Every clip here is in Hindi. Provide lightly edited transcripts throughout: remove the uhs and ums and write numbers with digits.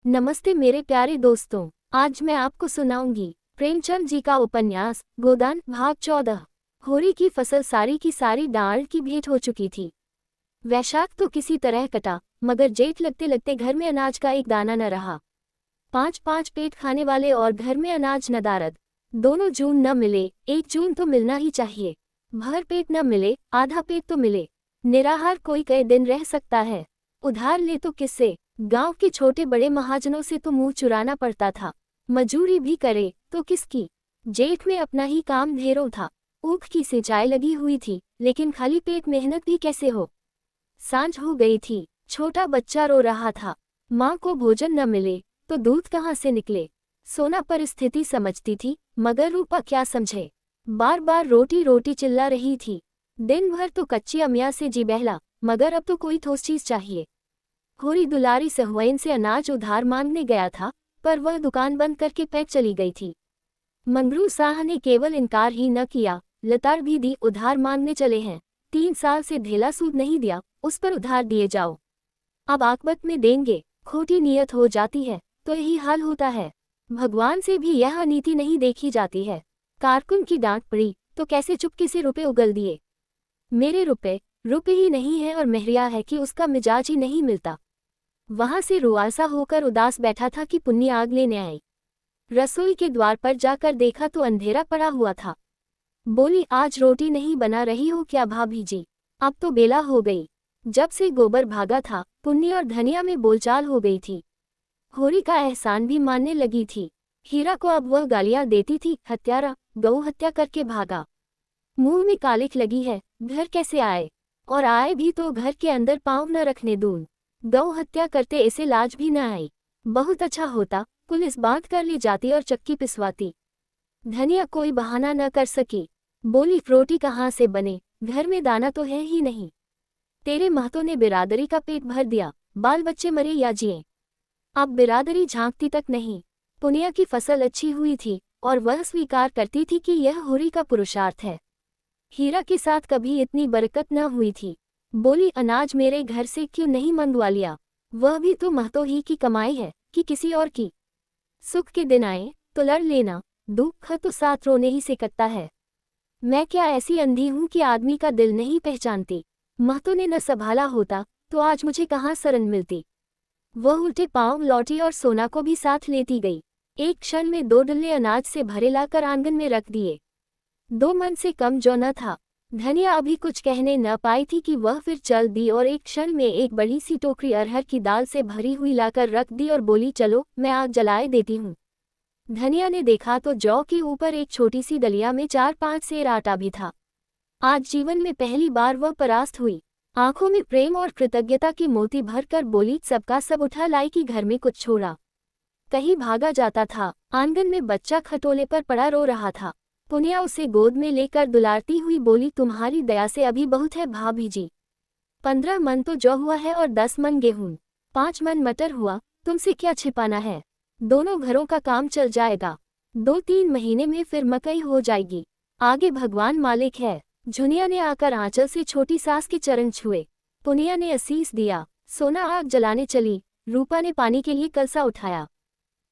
नमस्ते मेरे प्यारे दोस्तों। आज मैं आपको सुनाऊंगी प्रेमचंद जी का उपन्यास गोदान भाग 14। होरी की फसल सारी की सारी डाल की भेंट हो चुकी थी। वैशाख तो किसी तरह कटा, मगर जेठ लगते लगते घर में अनाज का एक दाना न रहा। 5-5 पेट खाने वाले और घर में अनाज नदारद। दोनों जून न मिले, 1 जून तो मिलना ही चाहिए। भर पेट न मिले, आधा पेट तो मिले। निराहार कोई कई दिन रह सकता है। उधार ले तो किससे? गांव के छोटे बड़े महाजनों से तो मुंह चुराना पड़ता था। मजूरी भी करे तो किसकी? जेठ में अपना ही काम ढेरों था। ऊख की सिंचाई लगी हुई थी, लेकिन खाली पेट मेहनत भी कैसे हो। सांझ हो गई थी, छोटा बच्चा रो रहा था। माँ को भोजन न मिले तो दूध कहाँ से निकले। सोना परिस्थिति समझती थी, मगर रूपा क्या समझे। बार बार रोटी रोटी चिल्ला रही थी। दिन भर तो कच्ची अमिया से जी बहला, मगर अब तो कोई ठोस चीज चाहिए। होरी दुलारी सहुआइन से अनाज उधार मांगने गया था, पर वह दुकान बंद करके पैक चली गई थी। मंगरू साह ने केवल इनकार ही न किया, लताड़ भी दी। उधार मांगने चले हैं, 3 साल से ढेला सूद नहीं दिया, उस पर उधार दिए जाओ। अब आकबत में देंगे। खोटी नीयत हो जाती है तो यही हाल होता है। भगवान से भी यह अनीति नहीं देखी जाती है। कारकुन की डांट पड़ी तो कैसे चुपके से रुपए उगल दिए। मेरे रुपए ही नहीं है, और मेहरिया है कि उसका मिजाज ही नहीं मिलता। वहां से रुआसा होकर उदास बैठा था कि पुन्नी आग लेने आई। रसोई के द्वार पर जाकर देखा तो अंधेरा पड़ा हुआ था। बोली, आज रोटी नहीं बना रही हो क्या भाभी जी? अब तो बेला हो गई। जब से गोबर भागा था, पुन्नी और धनिया में बोलचाल हो गई थी। होरी का एहसान भी मानने लगी थी। हीरा को अब वह गालियां देती थी, हत्यारा, गौ हत्या करके भागा। मुंह में कालिख लगी है, घर कैसे आए? और आए भी तो घर के अंदर पांव न रखने दूं। गौ हत्या करते इसे लाज भी न आई। बहुत अच्छा होता, पुलिस बांध कर ले जाती और चक्की पिसवाती। धनिया कोई बहाना न कर सकी। बोली, रोटी कहाँ से बने, घर में दाना तो है ही नहीं। तेरे महतों ने बिरादरी का पेट भर दिया, बाल बच्चे मरे या जिए। अब बिरादरी झांकती तक नहीं। पुनिया की फसल अच्छी हुई थी, और वह स्वीकार करती थी कि यह होरी का पुरुषार्थ है। हीरा के साथ कभी इतनी बरकत न हुई थी। बोली, अनाज मेरे घर से क्यों नहीं मंगवा लिया? वह भी तो महतो ही की कमाई है कि किसी और की। सुख के दिन आए तो लड़ लेना, दुख तो साथ रोने ही से कटता है। मैं क्या ऐसी अंधी हूं कि आदमी का दिल नहीं पहचानती? महतो ने न संभाला होता तो आज मुझे कहाँ शरण मिलती। वह उल्टे पांव लौटी और सोना को भी साथ लेती गई। एक क्षण में 2 डल्ले अनाज से भरे लाकर आंगन में रख दिए। 2 मन से कम जो न था। धनिया अभी कुछ कहने न पाई थी कि वह फिर चल दी और एक क्षण में एक बड़ी सी टोकरी अरहर की दाल से भरी हुई लाकर रख दी और बोली, चलो मैं आग जलाए देती हूँ। धनिया ने देखा तो जौ के ऊपर एक छोटी सी डलिया में 4-5 सेर आटा भी था। आज जीवन में पहली बार वह परास्त हुई। आंखों में प्रेम और कृतज्ञता की मोती भर कर बोली, सबका सब उठा लाई कि घर में कुछ छोड़ा कहीं भागा जाता था। आंगन में बच्चा खटोले पर पड़ा रो रहा था। पुनिया उसे गोद में लेकर दुलारती हुई बोली, तुम्हारी दया से अभी बहुत है भाभी जी। 15 मन तो जौ हुआ है और 10 मन गेहूं, 5 मन मटर हुआ, तुमसे क्या छिपाना है। दोनों घरों का काम चल जाएगा। 2-3 महीने में फिर मकई हो जाएगी। आगे भगवान मालिक है। झुनिया ने आकर आंचल से छोटी सास के चरण छुए। पुनिया ने असीस दिया। सोना आग जलाने चली। रूपा ने पानी के लिए कलसा उठाया।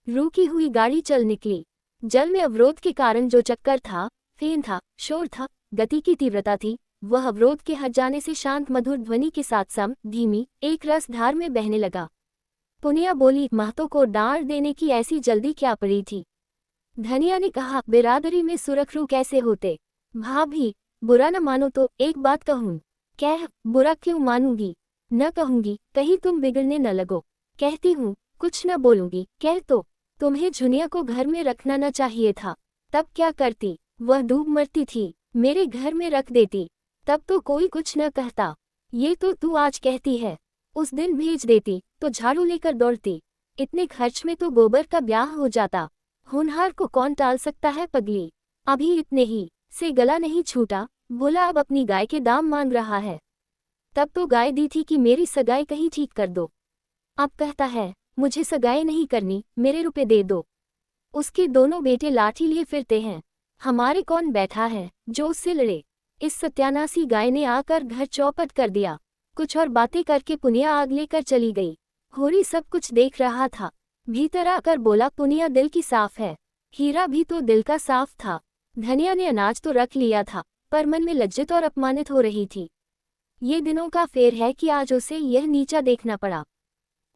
रुकी हुई गाड़ी चल निकली। जल में अवरोध के कारण जो चक्कर था, फेन था, शोर था, गति की तीव्रता थी, वह अवरोध के हट जाने से शांत मधुर ध्वनि के साथ सम धीमी एक रस धार में बहने लगा। पुनिया बोली, महतो को डांट देने की ऐसी जल्दी क्या पड़ी थी? धनिया ने कहा, बिरादरी में सुरखरू कैसे होते? भाभी, बुरा न मानो तो एक बात कहूँ। कह, बुरा क्यों मानूंगी? न कहूंगी, कहीं तुम बिगड़ने न लगो। कहती हूँ, कुछ न बोलूंगी। कह तो तुम्हें झुनिया को घर में रखना न चाहिए था। तब क्या करती? वह डूब मरती थी, मेरे घर में रख देती, तब तो कोई कुछ न कहता। ये तो तू आज कहती है। उस दिन भेज देती तो झाड़ू लेकर दौड़ती। इतने खर्च में तो गोबर का ब्याह हो जाता। होनहार को कौन टाल सकता है पगली। अभी इतने ही से गला नहीं छूटा। बोला, अब अपनी गाय के दाम मांग रहा है। तब तो गाय दी थी कि मेरी सगाई कहीं ठीक कर दो। अब कहता है, मुझे सगाई नहीं करनी, मेरे रुपए दे दो। उसके दोनों बेटे लाठी लिए फिरते हैं। हमारे कौन बैठा है जो उससे लड़े। इस सत्यानाशी गाय ने आकर घर चौपट कर दिया। कुछ और बातें करके पुनिया आग लेकर चली गई। होरी सब कुछ देख रहा था। भीतर आकर बोला, पुनिया दिल की साफ है। हीरा भी तो दिल का साफ था। धनिया ने अनाज तो रख लिया था, पर मन में लज्जित और अपमानित हो रही थी। ये दिनों का फेर है कि आज उसे यह नीचा देखना पड़ा।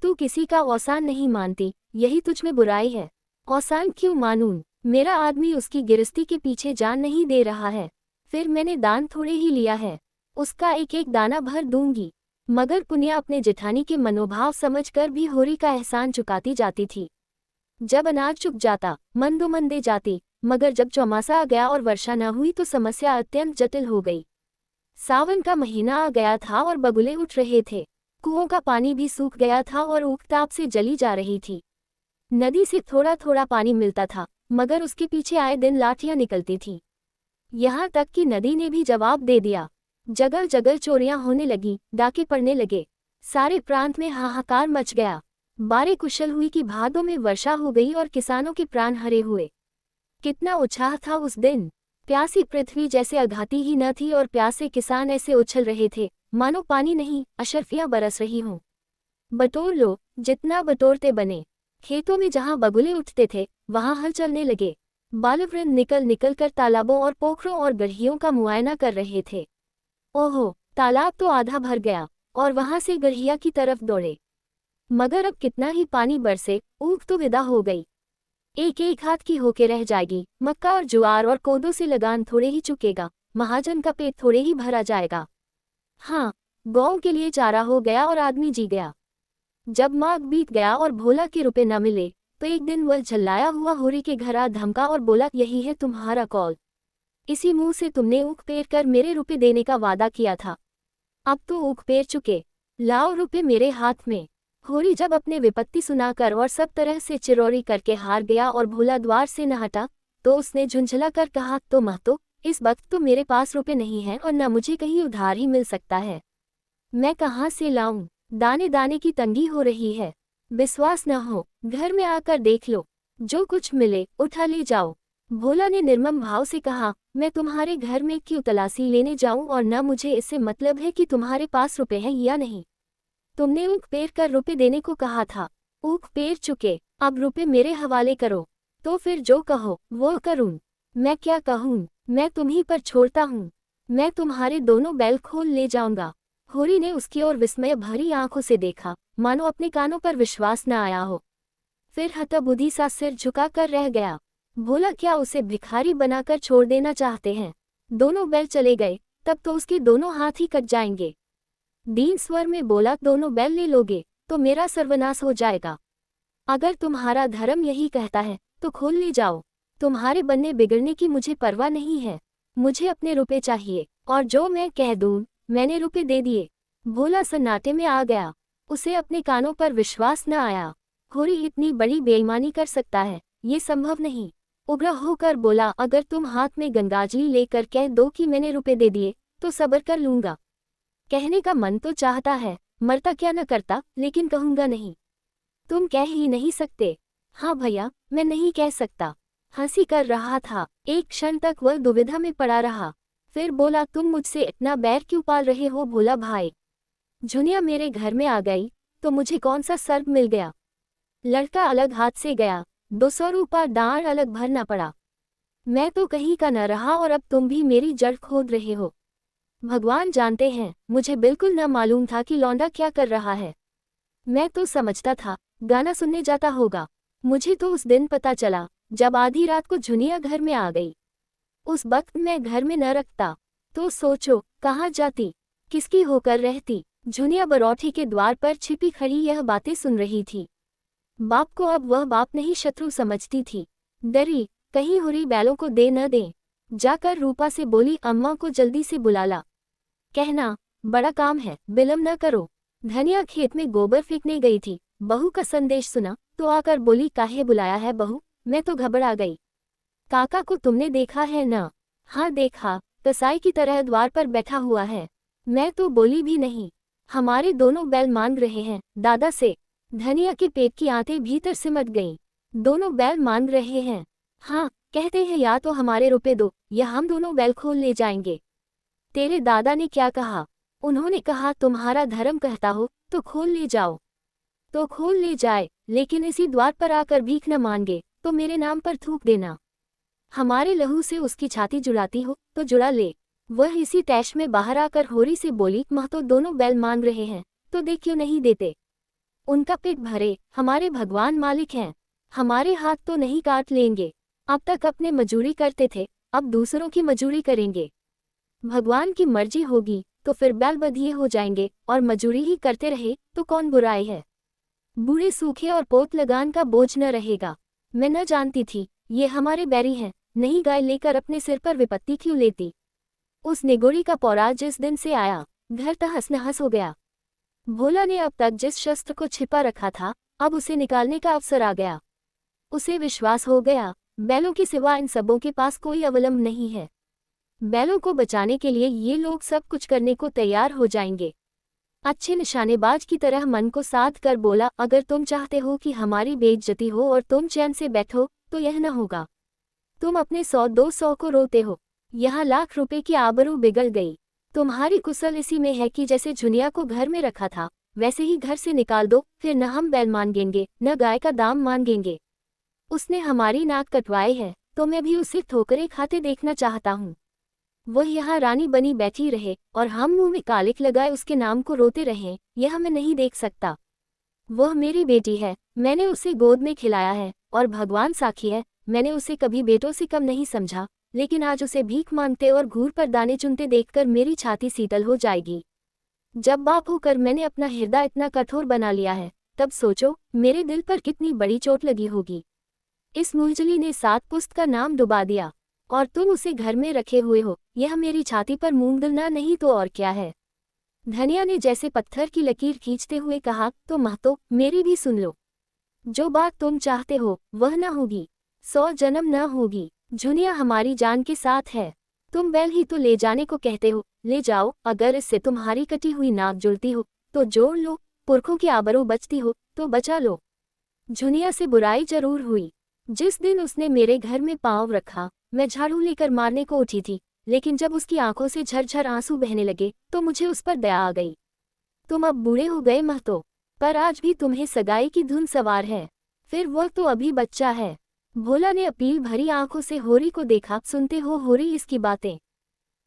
तू किसी का औसान नहीं मानती, यही तुझ में बुराई है। औसान क्यों मानूं? मेरा आदमी उसकी गिरस्ती के पीछे जान नहीं दे रहा है। फिर मैंने दान थोड़े ही लिया है, उसका एक एक दाना भर दूंगी। मगर पुनिया अपने जेठानी के मनोभाव समझकर भी होरी का एहसान चुकाती जाती थी। जब अनाज चुक जाता, मंदोमंद दे जाती, मगर जब चौमासा आ गया और वर्षा न हुई तो समस्या अत्यंत जटिल हो गई। सावन का महीना आ गया था और बगुले उठ रहे थे। कुओं का पानी भी सूख गया था और ऊख-ताप से जली जा रही थी। नदी से थोड़ा थोड़ा पानी मिलता था, मगर उसके पीछे आए दिन लाठियां निकलती थीं। यहाँ तक कि नदी ने भी जवाब दे दिया। जगह जगह चोरियां होने लगी, डाके पड़ने लगे। सारे प्रांत में हाहाकार मच गया। बारे कुशल हुई कि भादों में वर्षा हो गई और किसानों के प्राण हरे हुए। कितना उत्साह था उस दिन। प्यासी पृथ्वी जैसे अघाती ही न थी और प्यासे किसान ऐसे उछल रहे थे मानो पानी नहीं, अशर्फियां बरस रही हों। बटोर लो, जितना बटोरते बने। खेतों में जहां बगुले उठते थे, वहां हल चलने लगे। बालवृंद निकल निकल कर तालाबों और पोखरों और गढ़ियों का मुआयना कर रहे थे। ओहो, तालाब तो आधा भर गया और वहां से गढ़िया की तरफ दौड़े। मगर अब कितना ही पानी बरसे, ऊख तो विदा हो गई। एक एक हाथ की होके रह जाएगी। मक्का और ज्वार और कोदो से लगान थोड़े ही चुकेगा, महाजन का पेट थोड़े ही भरा जाएगा। हाँ, गौ के लिए चारा हो गया और आदमी जी गया। जब माघ बीत गया और भोला के रुपए न मिले, तो एक दिन वह झल्लाया हुआ होरी के घर आ धमका और बोला, यही है तुम्हारा कौल। इसी मुंह से तुमने ऊख पेर कर मेरे रुपए देने का वादा किया था। अब तो ऊख पेर चुके, लाओ रुपए मेरे हाथ में। होरी जब अपने विपत्ति सुनाकर और सब तरह से चिरौरी करके हार गया और भोला द्वार से न हटा, तो उसने झुंझला कर कहा, तो महतो, इस वक्त तो मेरे पास रुपए नहीं हैं और न मुझे कहीं उधार ही मिल सकता है। मैं कहाँ से लाऊं? दाने दाने की तंगी हो रही है। विश्वास न हो, घर में आकर देख लो, जो कुछ मिले उठा ले जाओ। भोला ने निर्मम भाव से कहा, मैं तुम्हारे घर में क्यों तलाशी लेने जाऊं और न मुझे इससे मतलब है कि तुम्हारे पास रुपए हैं या नहीं। तुमने ऊख पेर कर रुपए देने को कहा था। ऊख पेर चुके, अब रुपए मेरे हवाले करो। तो फिर जो कहो वो करूं। मैं क्या कहूं? मैं तुम्हीं पर छोड़ता हूं। मैं तुम्हारे दोनों बैल खोल ले जाऊंगा। होरी ने उसकी ओर विस्मय भरी आंखों से देखा, मानो अपने कानों पर विश्वास न आया हो। फिर हतबुद्धि सा सिर झुका कर रह गया। भोला क्या उसे भिखारी बनाकर छोड़ देना चाहते हैं? दोनों बैल चले गए, तब तो उसके दोनों हाथ ही कट जाएंगे। दीन स्वर में बोला, दोनों बैल ले लोगे तो मेरा सर्वनाश हो जाएगा। अगर तुम्हारा धर्म यही कहता है तो खोल ले जाओ। तुम्हारे बनने बिगड़ने की मुझे परवाह नहीं है। मुझे अपने रुपए चाहिए, और जो मैं कह दूं। मैंने रुपए दे दिए। भोला सन्नाटे में आ गया। उसे अपने कानों पर विश्वास न आया। होरी इतनी बड़ी बेईमानी कर सकता है, ये संभव नहीं। उग्र होकर बोला, अगर तुम हाथ में गंगाजली लेकर कह दो कि मैंने रुपए दे दिए, तो सब्र कर लूंगा। कहने का मन तो चाहता है, मरता क्या न करता, लेकिन कहूंगा नहीं। तुम कह ही नहीं सकते। हाँ भैया, मैं नहीं कह सकता। हंसी कर रहा था। एक क्षण तक वह दुविधा में पड़ा रहा। फिर बोला, तुम मुझसे इतना बैर क्यों पाल रहे हो भोला भाई? झुनिया मेरे घर में आ गई तो मुझे कौन सा सर्प मिल गया? लड़का अलग हाथ से गया, 200 रुपया दांड़ अलग भरना पड़ा। मैं तो कहीं का न रहा और अब तुम भी मेरी जड़ खोद रहे हो। भगवान जानते हैं, मुझे बिल्कुल न मालूम था कि लौंडा क्या कर रहा है। मैं तो समझता था गाना सुनने जाता होगा। मुझे तो उस दिन पता चला जब आधी रात को झुनिया घर में आ गई। उस वक्त मैं घर में न रखता तो सोचो कहाँ जाती, किसकी होकर रहती। झुनिया बरौठी के द्वार पर छिपी खड़ी यह बातें सुन रही थी। बाप को अब वह बाप नहीं शत्रु समझती थी। डरी, कहीं होरी बैलों को दे न दे। जाकर रूपा से बोली, अम्मा को जल्दी से बुला ला। कहना, बड़ा काम है, विलम्ब न करो। धनिया खेत में गोबर फेंकने गई थी। बहू का संदेश सुना तो आकर बोली, काहे बुलाया है बहू? मैं तो घबरा गई। काका को तुमने देखा है न? हाँ देखा, कसाई की तरह द्वार पर बैठा हुआ है। मैं तो बोली भी नहीं। हमारे दोनों बैल मांग रहे हैं दादा से। धनिया के पेट की आंतें भीतर सिमट गईं। दोनों बैल मांग रहे हैं। हाँ, कहते हैं या तो हमारे रुपए दो या हम दोनों बैल खोल ले जाएंगे। तेरे दादा ने क्या कहा? उन्होंने कहा तुम्हारा धर्म कहता हो तो खोल ले जाओ। तो खोल ले जाए, लेकिन इसी द्वार पर आकर भीख न मांगे तो मेरे नाम पर थूक देना। हमारे लहू से उसकी छाती जुड़ाती हो तो जुड़ा ले। वह इसी तैश में बाहर आकर होरी से बोली, महतो दोनों बैल मांग रहे हैं तो दे क्यों नहीं देते? उनका पेट भरे, हमारे भगवान मालिक हैं, हमारे हाथ तो नहीं काट लेंगे। अब तक अपने मजूरी करते थे, अब दूसरों की मजूरी करेंगे। भगवान की मर्जी होगी तो फिर बैल बधिये हो जाएंगे और मजूरी ही करते रहे तो कौन बुराई है। बूढ़े सूखे और पोत लगान का बोझ न रहेगा। मैं न जानती थी ये हमारे बैरी हैं, नहीं गाय लेकर अपने सिर पर विपत्ति क्यों लेती। उस निगोड़ी का पौरा जिस दिन से आया, घर तहस नहस हो गया। भोला ने अब तक जिस शस्त्र को छिपा रखा था, अब उसे निकालने का अवसर आ गया। उसे विश्वास हो गया, बैलों के सिवा इन सबों के पास कोई अवलंब नहीं है। बैलों को बचाने के लिए ये लोग सब कुछ करने को तैयार हो जाएंगे। अच्छे निशानेबाज की तरह मन को साध कर बोला, अगर तुम चाहते हो कि हमारी बेइज्जती हो और तुम चैन से बैठो तो यह न होगा। तुम अपने 100-200 को रोते हो, यहाँ लाख रुपए की आबरू बिगड़ गई। तुम्हारी कुशल इसी में है कि जैसे झुनिया को घर में रखा था वैसे ही घर से निकाल दो, फिर न हम बैल मांगेंगे न गाय का दाम मांगेंगे। उसने हमारी नाक कटवाई है तो मैं भी उसे ठोकरें खाते देखना चाहता हूँ। वह यहाँ रानी बनी बैठी रहे और हम मुंह में कालिक लगाए उसके नाम को रोते रहें, यह मैं नहीं देख सकता। वह मेरी बेटी है, मैंने उसे गोद में खिलाया है और भगवान साखी है, मैंने उसे कभी बेटों से कम नहीं समझा। लेकिन आज उसे भीख मांगते और घूर पर दाने चुनते देखकर मेरी छाती शीतल हो जाएगी। जब बाप होकर मैंने अपना हृदय इतना कठोर बना लिया है, तब सोचो मेरे दिल पर कितनी बड़ी चोट लगी होगी। इस मुंजली ने 7 पुस्त का नाम डुबा दिया और तुम उसे घर में रखे हुए हो, यह मेरी छाती पर मूंग दलना नहीं तो और क्या है। धनिया ने जैसे पत्थर की लकीर खींचते हुए कहा, तो महतो मेरी भी सुन लो। जो बात तुम चाहते हो वह न होगी, 100 जन्म न होगी। झुनिया हमारी जान के साथ है। तुम बैल ही तो ले जाने को कहते हो, ले जाओ। अगर इससे तुम्हारी कटी हुई नाक जुड़ती हो तो जोड़ लो, पुरखों की आबरू बचती हो तो बचा लो। झुनिया से बुराई जरूर हुई। जिस दिन उसने मेरे घर में पांव रखा मैं झाड़ू लेकर मारने को उठी थी, लेकिन जब उसकी आंखों से झरझर आंसू बहने लगे तो मुझे उस पर दया आ गई। तुम अब बूढ़े हो गए महतो, पर आज भी तुम्हें सगाई की धुन सवार है, फिर वह तो अभी बच्चा है। भोला ने अपील भरी आंखों से होरी को देखा। सुनते हो होरी इसकी बातें?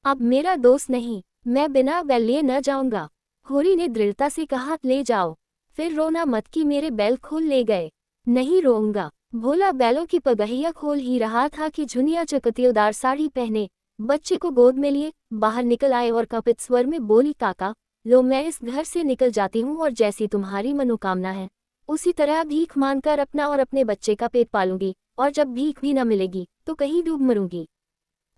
अब मेरा दोस्त नहीं, मैं बिना बैल लिए न जाऊंगा। होरी ने दृढ़ता से कहा, ले जाओ, फिर रोना मत कि मेरे बैल खोल ले गए। नहीं रोऊंगा। भोला बैलों की पगहिया खोल ही रहा था कि झुनिया चकतियोदार साड़ी पहने बच्चे को गोद में लिए बाहर निकल आए और कपित स्वर में बोली, काका लो, मैं इस घर से निकल जाती हूँ और जैसी तुम्हारी मनोकामना है उसी तरह भीख मांगकर अपना और अपने बच्चे का पेट पालूंगी, और जब भीख भी न मिलेगी तो कहीं डूब मरूंगी।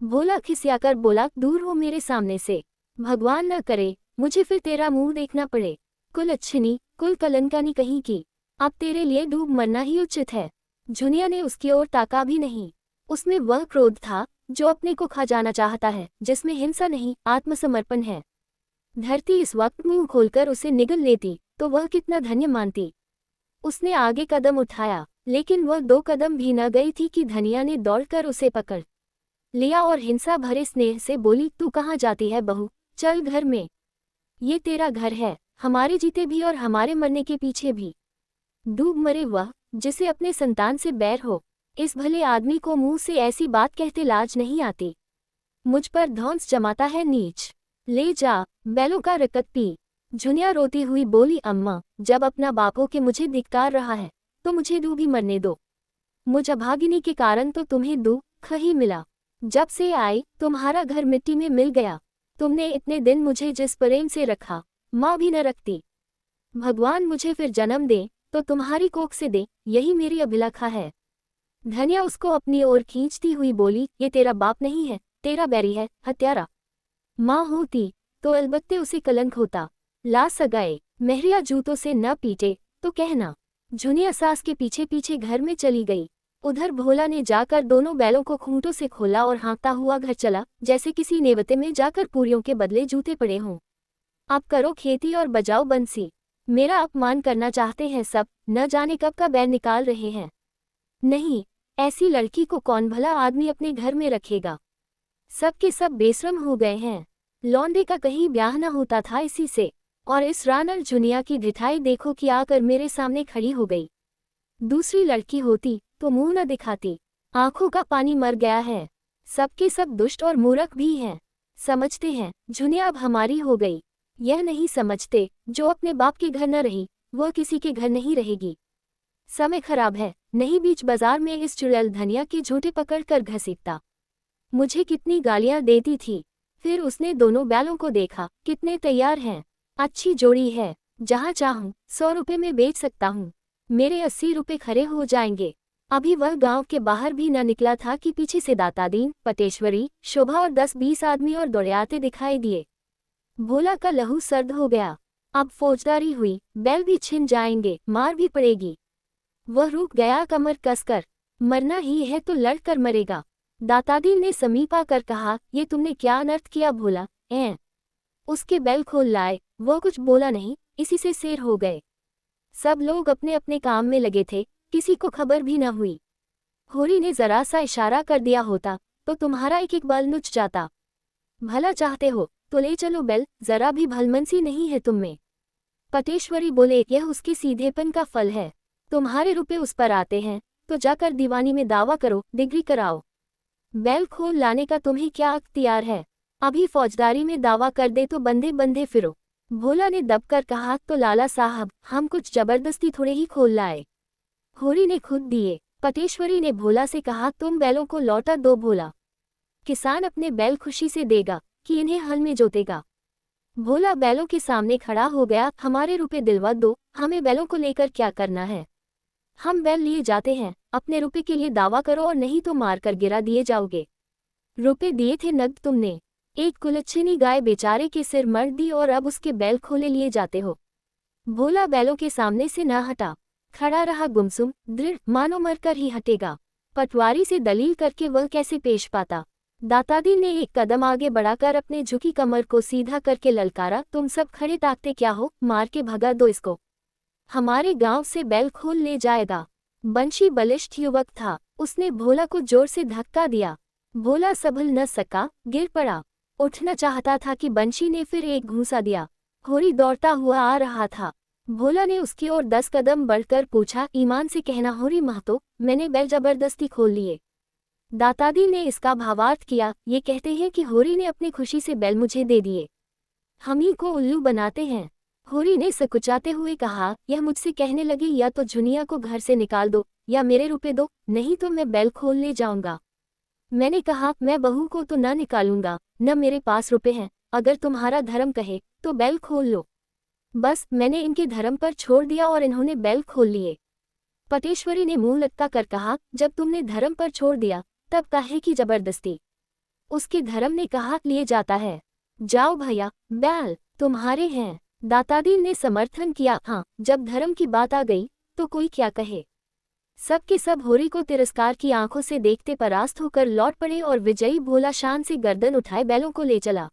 भोला खिसियाकर बोला, दूर हो मेरे सामने से, भगवान न करे मुझे फिर तेरा मुंह देखना पड़े। कुल अच्छिनी, कुल कलंकानी कहीं की, अब तेरे लिए डूब मरना ही उचित है। झुनिया ने उसकी ओर ताका भी नहीं। उसमें वह क्रोध था जो अपने को खा जाना चाहता है, जिसमें हिंसा नहीं आत्मसमर्पण है। धरती इस वक्त मुंह खोलकर उसे निगल लेती तो वह कितना धन्य मानती। उसने आगे कदम उठाया, लेकिन वह 2 कदम भी न गई थी कि धनिया ने दौड़कर उसे पकड़ लिया और हिंसा भरे स्नेह से बोली, तू कहाँ जाती है बहू, चल घर में, ये तेरा घर है, हमारे जीते भी और हमारे मरने के पीछे भी। डूब मरे वह जिसे अपने संतान से बैर हो। इस भले आदमी को मुंह से ऐसी बात कहते लाज नहीं आती। मुझ पर धौंस जमाता है नीच, ले जा बैलों का रकत पी। झुनिया रोती हुई बोली, अम्मा जब अपना बाप हो के मुझे धिक्कार रहा है तो मुझे डूब ही मरने दो। मुझ अभागिनी के कारण तो तुम्हें दुख ही मिला। जब से आई तुम्हारा घर मिट्टी में मिल गया। तुमने इतने दिन मुझे जिस प्रेम से रखा माँ भी न रखती। भगवान मुझे फिर जन्म दे तो तुम्हारी कोख से दे, यही मेरी अभिलाषा है। धनिया उसको अपनी ओर खींचती हुई बोली, ये तेरा बाप नहीं है, तेरा बैरी है, हत्यारा। माँ होती तो अलबत्ते उसे कलंक होता। ला सगाए महरिया जूतों से न पीटे तो कहना। झुनिया सास के पीछे पीछे घर में चली गई। उधर भोला ने जाकर दोनों बैलों को खूंटों से खोला और हाँकता हुआ घर चला, जैसे किसी नेवते में जाकर पूरियों के बदले जूते पड़े हों। अब करो खेती और बजाओ बंसी, मेरा अपमान करना चाहते हैं सब, न जाने कब का बैर निकाल रहे हैं। नहीं, ऐसी लड़की को कौन भला आदमी अपने घर में रखेगा। सब के सब बेशरम हो गए हैं। लौंडे का कहीं ब्याह न होता था इसी से, और इस रानर झुनिया की ढिठाई देखो कि आकर मेरे सामने खड़ी हो गई। दूसरी लड़की होती तो मुंह न दिखाती। आंखों का पानी मर गया है। सबके सब दुष्ट और मूर्ख भी हैं। समझते हैं झुनिया अब हमारी हो गई। यह नहीं समझते जो अपने बाप के घर न रही वह किसी के घर नहीं रहेगी। समय खराब है, नहीं बीच बाजार में इस चुड़ैल धनिया के झूठे पकड़ कर घसीटता। मुझे कितनी गालियां देती थी। फिर उसने दोनों बैलों को देखा, कितने तैयार हैं, अच्छी जोड़ी है, जहां चाहूं 100 रुपए में बेच सकता हूं, मेरे 80 रुपए खरे हो जाएंगे। अभी वह गांव के बाहर भी न निकला था कि पीछे से दातादीन, पटेश्वरी, शोभा और 10-20 आदमी और दौड़ाते दिखाई दिए। भोला का लहू सर्द हो गया। अब फौजदारी हुई, बैल भी छिन जाएंगे, मार भी पड़ेगी। वह रुक गया कमर कसकर। मरना ही है तो लड़ कर मरेगा। दातादीन ने समीप आकर कहा, ये तुमने क्या अनर्थ किया भोला? उसके बैल खोल लाए। वह कुछ बोला नहीं, इसी से शेर हो गए। सब लोग अपने अपने काम में लगे थे, किसी को खबर भी न हुई। होरी ने जरा सा इशारा कर दिया होता तो तुम्हारा एक एक बाल नुच जाता। भला चाहते हो तो ले चलो बैल, जरा भी भलमनसी नहीं है तुम में। पटेश्वरी बोले, यह उसके सीधेपन का फल है। तुम्हारे रुपए उस पर आते हैं तो जाकर दीवानी में दावा करो, डिग्री कराओ। बैल खोल लाने का तुम्हें क्या अख्तियार है? अभी फौजदारी में दावा कर दे तो बंधे बंधे फिरो। भोला ने दबकर कहा, तो लाला साहब हम कुछ जबरदस्ती थोड़े ही खोल लाए, होरी ने खुद दिए। पटेश्वरी ने भोला से कहा, तुम बैलों को लौटा दो भोला। किसान अपने बैल खुशी से देगा कि इन्हें हल में जोतेगा। भोला बैलों के सामने खड़ा हो गया, हमारे रुपए दिलवा दो, हमें बैलों को लेकर क्या करना है? हम बैल लिए जाते हैं, अपने रुपए के लिए दावा करो और नहीं तो मारकर गिरा दिए जाओगे। रुपए दिए थे नगद तुमने, एक कुलच्छनी गाय बेचारे के सिर मर दी और अब उसके बैल खोले लिए जाते हो। भोला बैलों के सामने से न हटा, खड़ा रहा गुमसुम, दृढ़, मानो मरकर ही हटेगा। पटवारी से दलील करके वह कैसे पेश पाता? दातादी ने एक कदम आगे बढ़ाकर अपने झुकी कमर को सीधा करके ललकारा, तुम सब खड़े ताकते क्या हो, मार के भगा दो इसको, हमारे गांव से बैल खोल ले जाएगा। बंशी बलिष्ठ युवक था, उसने भोला को जोर से धक्का दिया। भोला संभल न सका, गिर पड़ा। उठना चाहता था कि बंशी ने फिर एक घूंसा दिया। होरी दौड़ता हुआ आ रहा था। भोला ने उसकी ओर 10 कदम बढ़कर पूछा, ईमान से कहना होरी महतो, मैंने बैल जबरदस्ती खोल लिए। दातादी ने इसका भावार्थ किया, ये कहते हैं कि होरी ने अपनी खुशी से बैल मुझे दे दिए, हम ही को उल्लू बनाते हैं। होरी ने सकुचाते हुए कहा, यह मुझसे कहने लगी या तो झुनिया को घर से निकाल दो या मेरे रुपए दो, नहीं तो मैं बैल खोल ले जाऊंगा। मैंने कहा, मैं बहू को तो न निकालूंगा, न मेरे पास रुपए हैं, अगर तुम्हारा धर्म कहे तो बैल खोल लो। बस मैंने इनके धर्म पर छोड़ दिया और इन्होंने बैल खोल लिए। पटेश्वरी ने मुंह लटका कर कहा, जब तुमने धर्म पर छोड़ दिया तब काहे की जबरदस्ती? उसके धर्म ने कहा, लिए जाता है, जाओ भैया, बैल तुम्हारे हैं। दातादी ने समर्थन किया, हाँ जब धर्म की बात आ गई तो कोई क्या कहे। सब के सब होरी को तिरस्कार की आंखों से देखते परास्त होकर लौट पड़े और विजयी भोला शान से गर्दन उठाए बैलों को ले चला।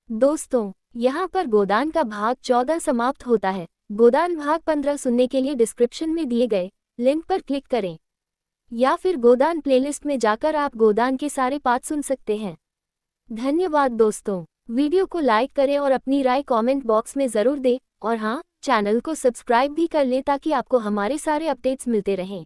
दोस्तों, यहाँ पर गोदान का भाग 14 समाप्त होता है। गोदान भाग 15 सुनने के लिए डिस्क्रिप्शन में दिए गए लिंक पर क्लिक करें या फिर गोदान प्लेलिस्ट में जाकर आप गोदान के सारे पार्ट सुन सकते हैं। धन्यवाद दोस्तों, वीडियो को लाइक करें और अपनी राय कमेंट बॉक्स में ज़रूर दें और हाँ, चैनल को सब्सक्राइब भी कर लें ताकि आपको हमारे सारे अपडेट्स मिलते रहें।